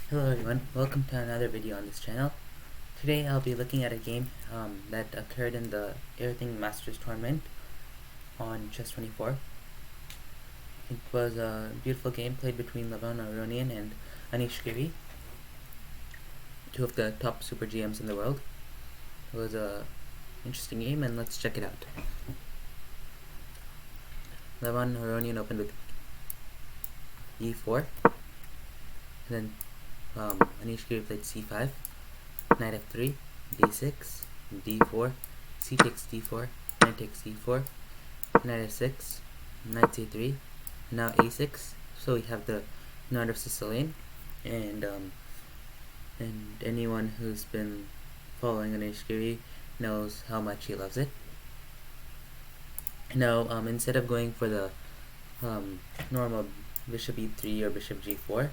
Hello everyone, welcome to another video on this channel. Today I'll be looking at a game that occurred in the Everything Masters tournament on Chess24. It was a beautiful game played between Levon Aronian and Anish Giri, two of the top super GMs in the world. It was a interesting game and let's check it out. Levon Aronian opened with e4, then Anish Giri played c5, knight f3, d6, d4, c takes d4, knight takes d4, knight f6, knight c3, now a6. So we have the Knight of Sicilian, and anyone who's been following Anish Giri knows how much he loves it. Now, instead of going for the normal bishop e3 or bishop g4,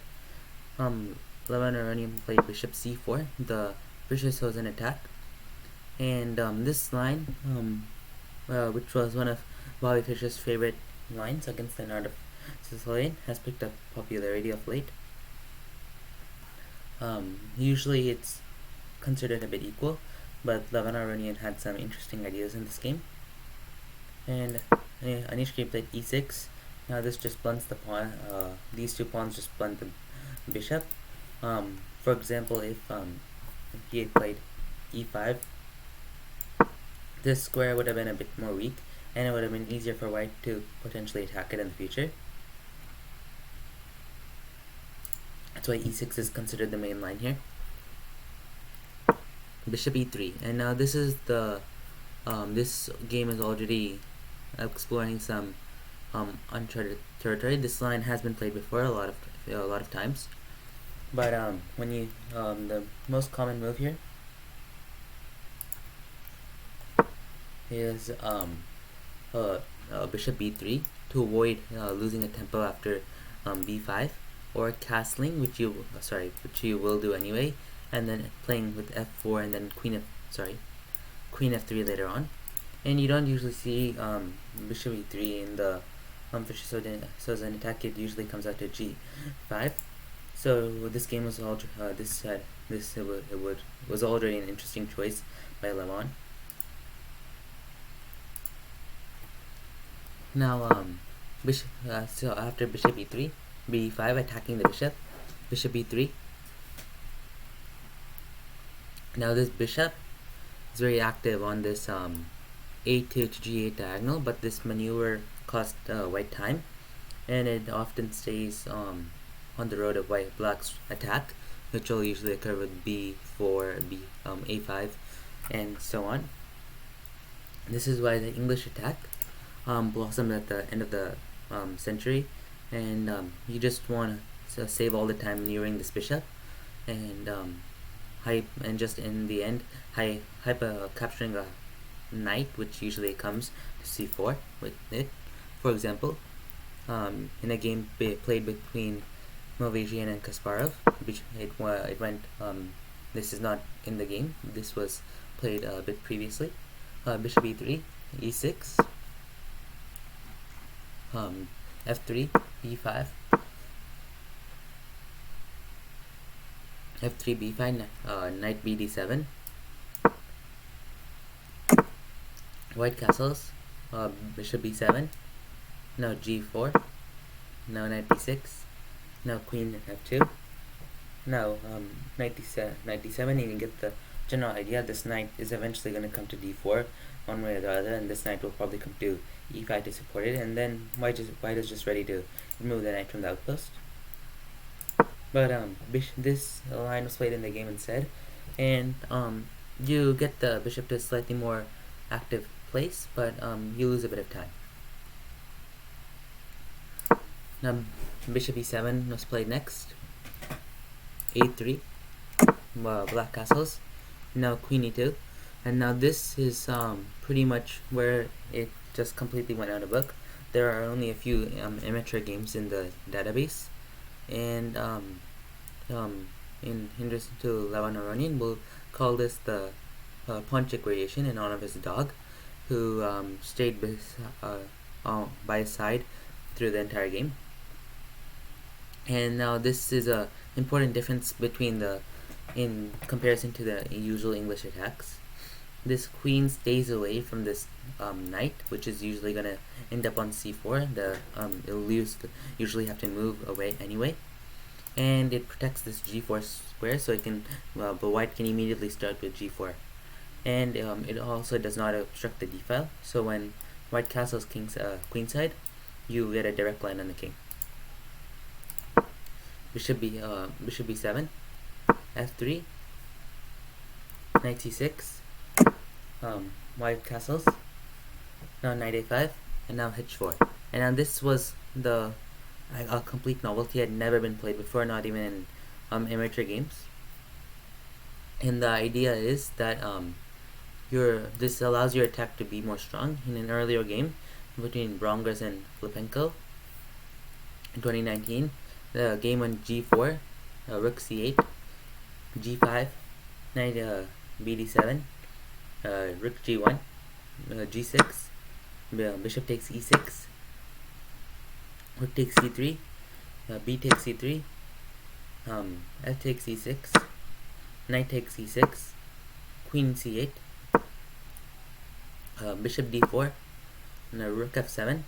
Levon Aronian played bishop c4, the Fischer-Sozin attack, and this line, which was one of Bobby Fischer's favorite lines against the Knight of Sicilian, has picked up popularity of late. Usually it's considered a bit equal, but Levon Aronian had some interesting ideas in this game. And Anish Giri played e6. Now this just blunts the pawn. These two pawns just blunt the bishop. For example, if he had played e5, this square would have been a bit more weak, and it would have been easier for white to potentially attack it in the future. That's why e6 is considered the main line here. Bishop e3, and now this is the this game is already exploring some uncharted territory. This line has been played before a lot of times, but when you the most common move here is bishop b3 to avoid losing a tempo after b5, or castling, which you will do anyway, and then playing with f4 and then queen f3 later on. And you don't usually see bishop e3 in the Fischer-Sozin attack. It usually comes out to g5. So this game was was already an interesting choice by Levon. Now so after bishop e3, b5, attacking the bishop e3. Now this bishop is very active on this a2 to g8 diagonal, but this maneuver cost white time, and it often stays on the road of black's attack, which will usually occur with b4, a5, and so on. This is why the English attack blossomed at the end of the century, and you just want to save all the time maneuvering this bishop, and just in the end capturing a knight, which usually comes to c4 with it. For example, in a game played between Malvasian and Kasparov, it went this is not in the game, this was played a bit previously. Bishop e3, e6, f3, b5, f3, b5, knight bd7, white castles, bishop b7, now g4, now knight b6, now queen f2, now knight d7, and you get the general idea. This knight is eventually going to come to d4 one way or the other, and this knight will probably come to e5 to support it, and then white is just ready to remove the knight from the outpost. But this line was played in the game instead, and you get the bishop to a slightly more active place, but you lose a bit of time. Now bishop e7 was played next, a3, black castles, now queen e2, and now this is pretty much where it just completely went out of book. There are only a few amateur games in the database, and in interest to Levon Aronian, we'll call this the Ponchik variation in honor of his dog, who stayed by his side through the entire game. And now this is a important difference between the in comparison to the usual English attacks. This queen stays away from this knight, which is usually gonna end up on c4. It'll usually have to move away anyway, and it protects this g4 square, so it can but white can immediately start with g4, and it also does not obstruct the d file. So when white castles queenside, you get a direct line on the king. Bishop b7, f3, knight c6, white castles, now knight a5, and now h4. And now this was a complete novelty, had never been played before, not even in amateur games. And the idea is that this allows your attack to be more strong. In an earlier game between Brongers and Flipenko in 2019, the game on g4, rook c8, g5, knight bd7, rook g1, g6, bishop takes e6, rook takes c3, b takes c3, f takes e6, knight takes e6, queen c8, bishop d4, and rook f7,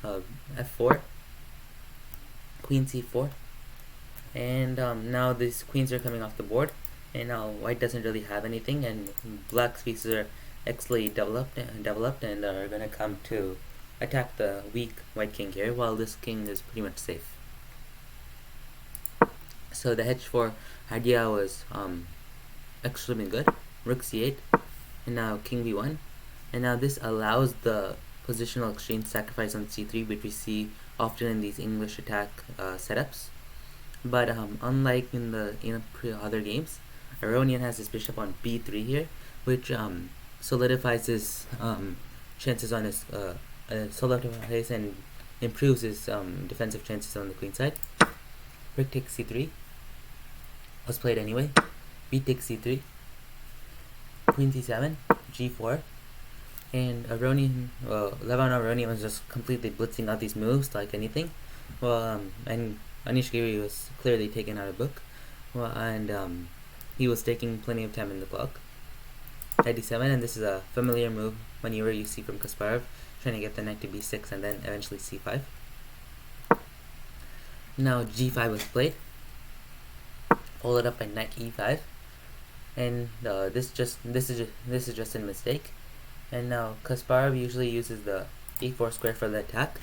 f4, queen c4, and now these queens are coming off the board, and now white doesn't really have anything, and black's pieces are excellently developed and are going to come to attack the weak white king here, while this king is pretty much safe. So the h4 idea was extremely good. Rook c8, and now king b1, and now this allows the positional exchange sacrifice on c3, which we see often in these English attack setups. But unlike in other games, Aronian has his bishop on b3 here, which solidifies his chances on his solidifies and improves his defensive chances on the queen side. Rook takes c3 was played anyway. B takes c3, queen c7, g4, and Levon Aronian was just completely blitzing out these moves like anything. Well, and Anish Giri was clearly taken out of book. Well, and he was taking plenty of time in the clock. Knight d7, and this is a familiar maneuver you see from Kasparov, trying to get the knight to b6 and then eventually c5. Now g5 was played, followed up by knight e5, and this is just a mistake. And now Kasparov usually uses the a4 square for the attack,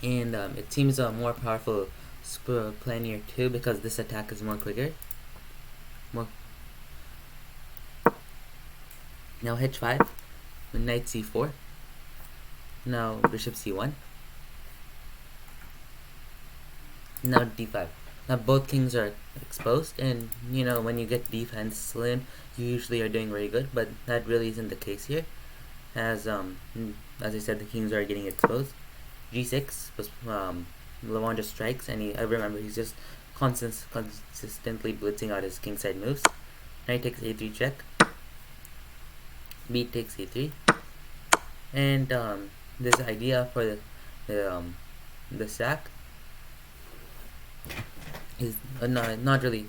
and it seems a more powerful plan here too, because this attack is more quicker. Now h5 with knight c4. Now bishop c1. Now d5. Now both kings are exposed, and when you get defense in, you usually are doing very good, but that really isn't the case here, as I said, the kings are getting exposed. G6 was Levon just strikes, and I remember he's just consistently blitzing out his kingside moves. Knight takes a3 check, b takes a3, and this idea for the sack is not really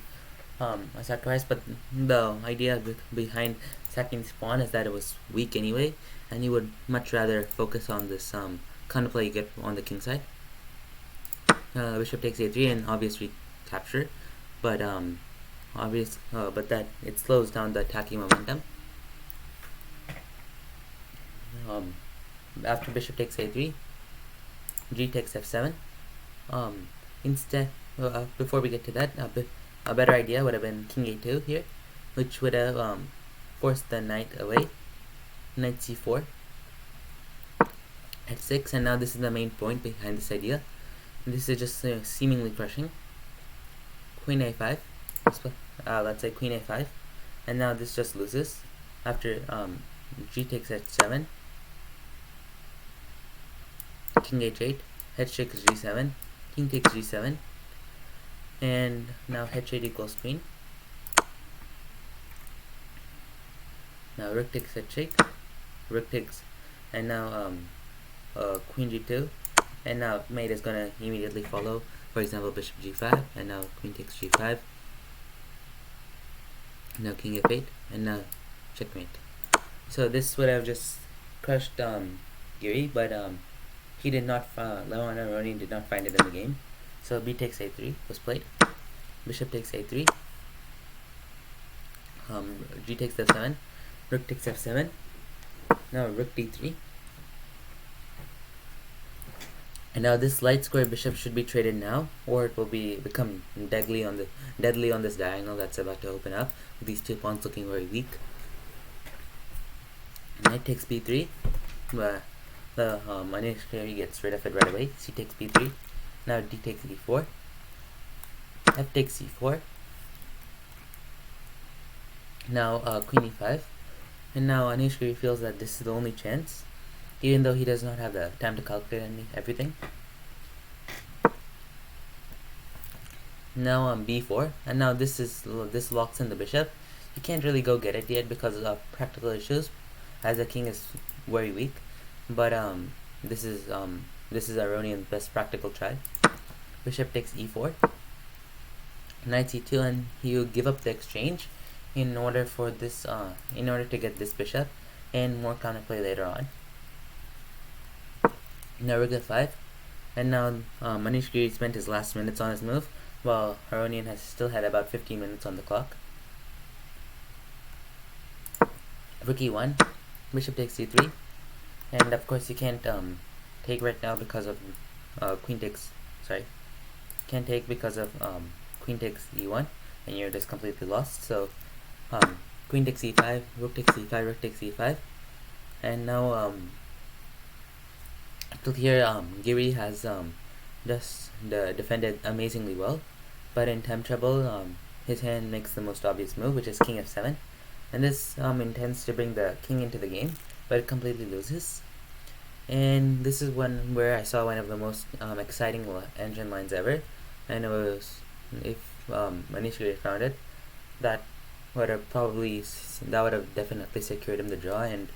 a sacrifice, but the idea behind sacking this pawn is that it was weak anyway, and you would much rather focus on this kind of play you get on the king side. Bishop takes a3, and obviously capture, but but that it slows down the attacking momentum. After bishop takes a3, g takes f7. Instead, before we get to that, a better idea would have been king a2 here, which would have forced the knight away. Knight c4, h6, and now this is the main point behind this idea. This is just seemingly crushing. Queen a5, let's say queen a5, and now this just loses after g takes h7, king h8, h takes g7, king takes g7, and now h8 equals queen. Now rook takes h8, rook takes, and now queen g2, and now mate is gonna immediately follow. For example, bishop g5, and now queen takes g5. Now king f8, and now checkmate. So this would have just crushed Giri, but he did not. Aronian did not find it in the game. So b takes a3 was played. Bishop takes a3. G takes f7. Rook takes f7. Now rook d3. And now this light square bishop should be traded now, or it will become deadly on this diagonal that's about to open up, with these two pawns looking very weak. Knight takes b3. The money gets rid of it right away. C takes b3. Now d takes d4. F takes c4. Now queen e5. And now Anishkari feels that this is the only chance, even though he does not have the time to calculate everything. Now b4, and now this locks in the bishop. You can't really go get it yet because of practical issues, as the king is very weak. But this is Aronian's best practical try. Bishop takes e4. Knight c2, and he will give up the exchange in order to get this bishop and more counterplay later on. Now rook f5, and now Manish Giri spent his last minutes on his move, while Aronian has still had about 15 minutes on the clock. Rook e1, bishop takes c3, and of course you can't take right now because of queen takes e1, and you're just completely lost. So queen takes e5, rook takes e5, rook takes e5, and now till here Giri has just defended amazingly well, but in time trouble his hand makes the most obvious move, which is king f7, and this intends to bring the king into the game, but it completely loses. And this is where I saw one of the most exciting engine lines ever, and it was, if Manish Giri found it, that would have definitely secured him the draw and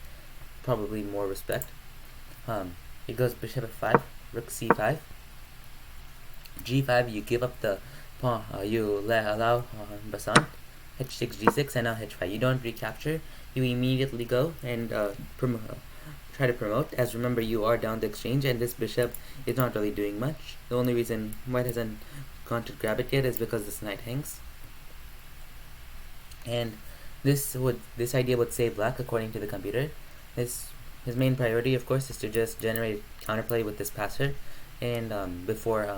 probably more respect. It goes bishop f5, rook c5, g5. You give up the pawn. You allow Basant. H6, g6, and now h5. You don't recapture. You immediately go and try to promote. As remember, you are down the exchange, and this bishop is not really doing much. The only reason white hasn't gone to grab it yet is because this knight hangs. And this idea would save black according to the computer. His main priority, of course, is to just generate counterplay with this passer, and before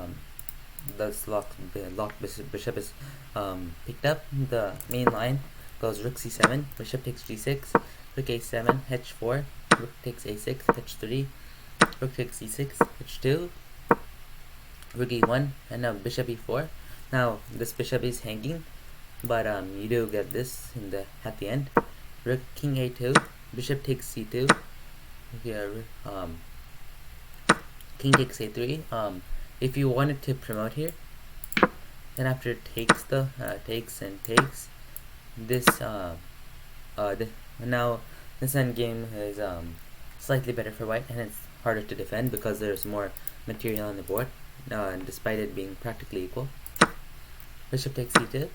this locked bishop is picked up, the main line goes rook c7, bishop takes g6, rook a7, h4, rook takes a6, h3, rook takes e6, h2, rook e1, and now bishop e4. Now this bishop is hanging, but you do get this at the end. Rook king a2, bishop takes c2. Here king takes a3. If you wanted to promote here, then after it takes this now this endgame is slightly better for white, and it's harder to defend because there's more material on the board, despite it being practically equal. Bishop takes c2,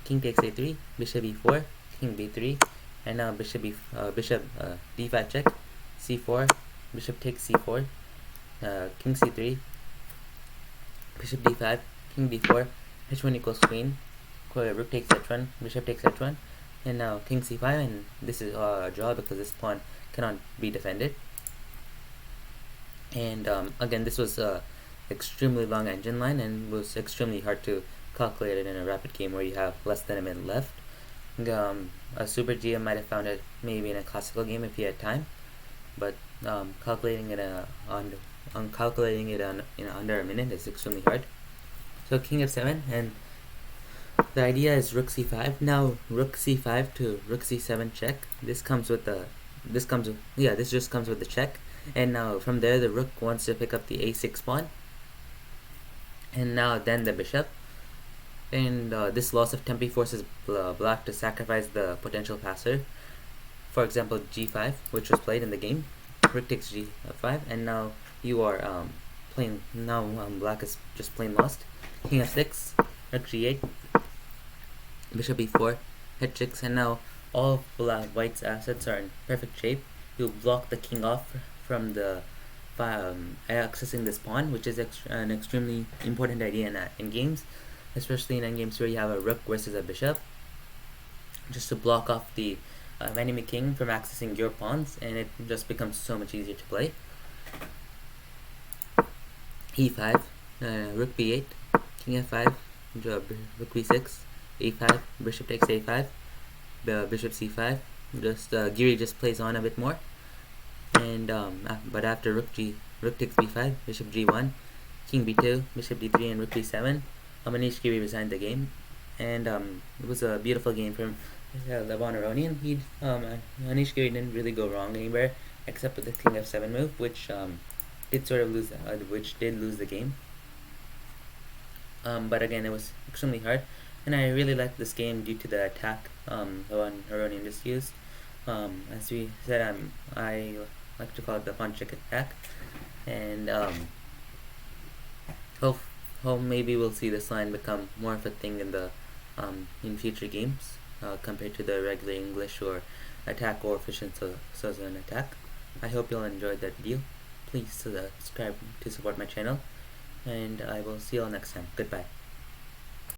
king takes a3, bishop e4, king b3, and now bishop d5 check, c4, bishop takes c4, king c3, bishop d5, king d4, h1 equals queen, rook takes h1, bishop takes h1, and now king c5, and this is a draw because this pawn cannot be defended. And again, this was a extremely long engine line, and was extremely hard to calculate it in a rapid game where you have less than a minute left. A super GM might have found it maybe in a classical game if he had time, but calculating it in under a minute is extremely hard. So king f7, and the idea is rook c5. Now rook c5 to rook c7 check. This just comes with the check, and now from there the rook wants to pick up the a6 pawn, and now then the bishop. And this loss of tempi forces black to sacrifice the potential passer. For example, g5, which was played in the game. Rook takes g5, and now you are black is just plain lost. King f6, rook g8, bishop e4, head checks, and now all white's assets are in perfect shape. You block the king off from the accessing this pawn, which is an extremely important idea in games, especially in endgames where you have a rook versus a bishop, just to block off the enemy king from accessing your pawns, and it just becomes so much easier to play. e5, rook b8, king f5, rook b6, a5, bishop takes a5, bishop c5. Giri just plays on a bit more, and but after rook takes b5, bishop g1, king b2, bishop d3, and rook b7, Manish Giri resigned the game, and it was a beautiful game from Levon Aronian. Manish Giri didn't really go wrong anywhere except with the king f7 move, which did lose the game. But again, it was extremely hard, and I really liked this game due to the attack Levon Aronian just used. As we said, I like to call it the Ponchik attack, and hope maybe we'll see this line become more of a thing in future games compared to the regular English or attack or Fischer-Sozin attack. I hope you'll enjoy that video. Please subscribe to support my channel, and I will see you all next time. Goodbye.